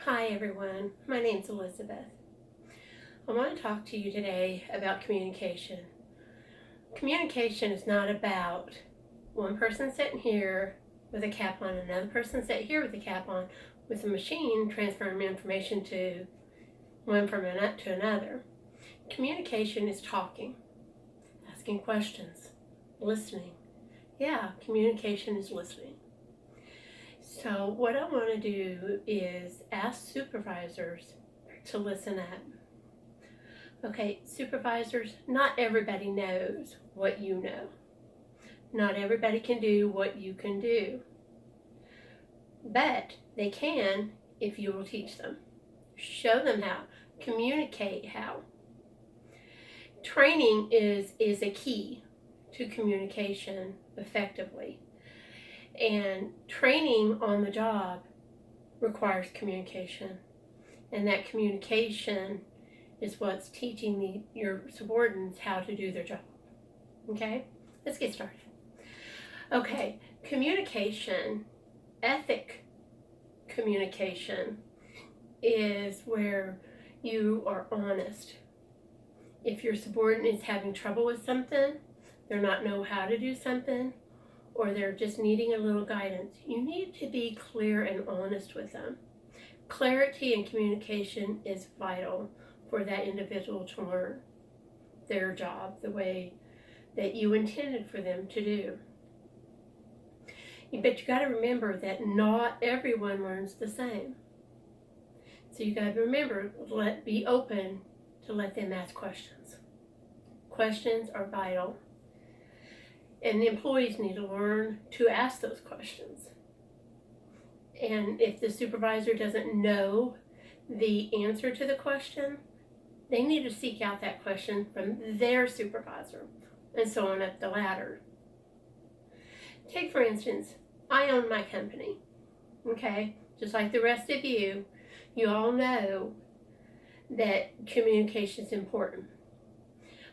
Hi everyone, my name's Elizabeth. I want to talk to you today about communication. Communication is not about one person sitting here with a cap on, another person sitting here with a cap on, with a machine transferring information to one from to another. Communication is talking, asking questions, listening. Yeah, communication is listening. So what I want to do is ask supervisors to listen up. Okay, supervisors, not everybody knows what you know. Not everybody can do what you can do. But they can if you will teach them. Show them how. Communicate how. Training is a key to communication effectively. And training on the job requires communication. And that communication is what's teaching your subordinates how to do their job. Okay, let's get started. Okay, communication, ethic communication is where you are honest. If your subordinate is having trouble with something, they're not know how to do something, or they're just needing a little guidance, you need to be clear and honest with them. Clarity and communication is vital for that individual to learn their job the way that you intended for them to do. But you got to remember that not everyone learns the same. So you got to remember, be open to let them ask questions. Questions are vital. And the employees need to learn to ask those questions. And if the supervisor doesn't know the answer to the question, they need to seek out that question from their supervisor, and so on up the ladder. Take, for instance, I own my company, okay? Just like the rest of you, you all know that communication is important.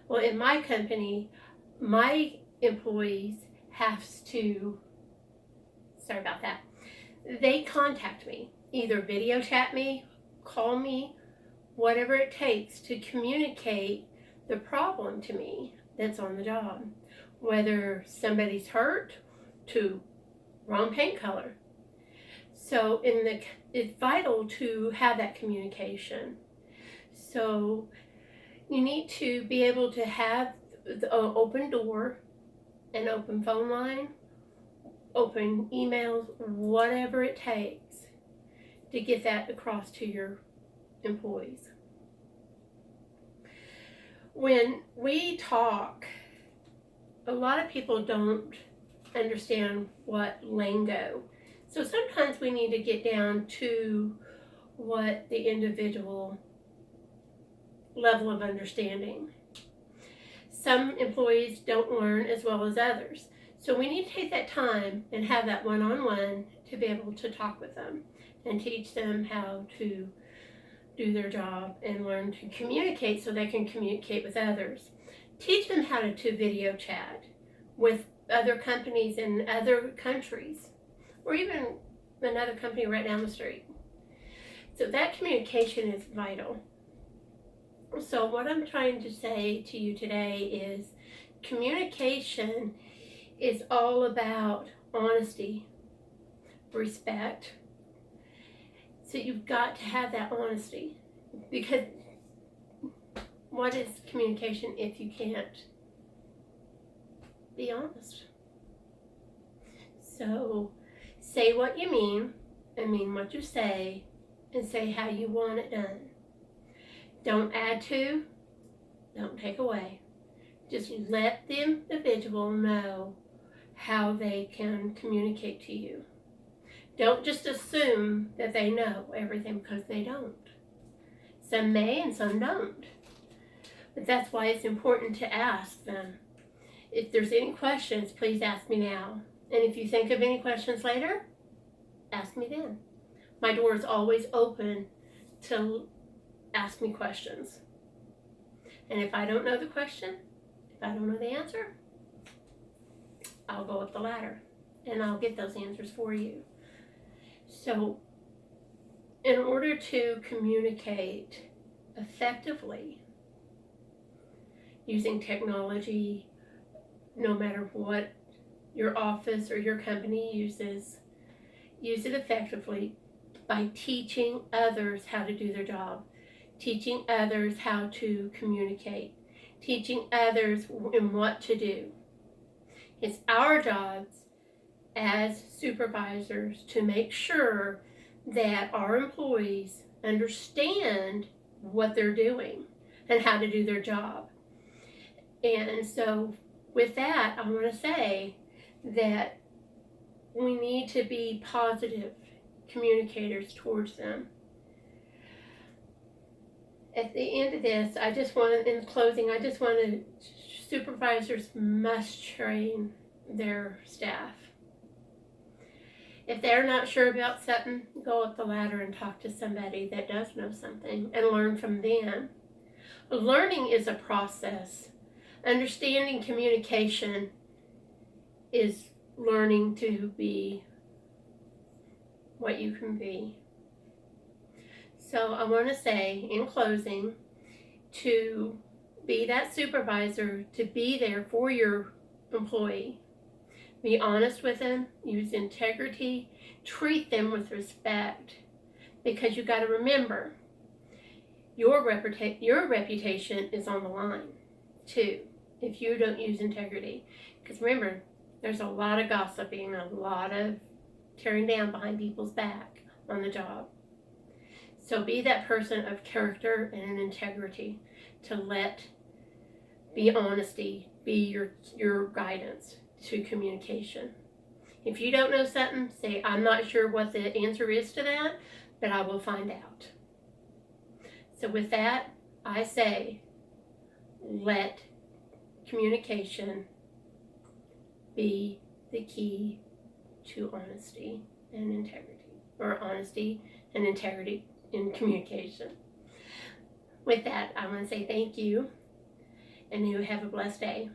Well, in my company, my employees they contact me, either video chat me, call me, whatever it takes to communicate the problem to me that's on the job. Whether somebody's hurt to wrong paint color. So it's vital to have that communication. So you need to be able to have the open door, an open phone line, open emails, whatever it takes to get that across to your employees. When we talk, a lot of people don't understand what lingo. So sometimes we need to get down to what the individual level of understanding. Some employees don't learn as well as others. So we need to take that time and have that one-on-one to be able to talk with them and teach them how to do their job and learn to communicate so they can communicate with others. Teach them how to video chat with other companies in other countries, or even another company right down the street. So that communication is vital. So what I'm trying to say to you today is communication is all about honesty, respect. So you've got to have that honesty, because what is communication if you can't be honest? So say what you mean and mean what you say, and say how you want it done. Don't add to, don't take away. Just let the individual know how they can communicate to you. Don't just assume that they know everything, because they don't. Some may and some don't. But that's why it's important to ask them. If there's any questions, please ask me now. And if you think of any questions later, ask me then. My door is always open to ask me questions. And if I don't know the question, if I don't know the answer, I'll go up the ladder and I'll get those answers for you. So in order to communicate effectively using technology, no matter what your office or your company uses, use it effectively by teaching others how to do their job, teaching others how to communicate, teaching others in what to do. It's our jobs as supervisors to make sure that our employees understand what they're doing and how to do their job. And so with that, I want to say that we need to be positive communicators towards them. At the end of this, in closing, supervisors must train their staff. If they're not sure about something, go up the ladder and talk to somebody that does know something and learn from them. Learning is a process. Understanding communication is learning to be what you can be. So I want to say, in closing, to be that supervisor, to be there for your employee. Be honest with them, use integrity, treat them with respect, because you got to remember, your reputation is on the line, too, if you don't use integrity. Because remember, there's a lot of gossiping, a lot of tearing down behind people's back on the job. So be that person of character and integrity to be honesty be your guidance to communication. If you don't know something, say, I'm not sure what the answer is to that, but I will find out. So with that, I say, let communication be the key to honesty and integrity, or honesty and integrity in communication. With that, I want to say thank you, and you have a blessed day.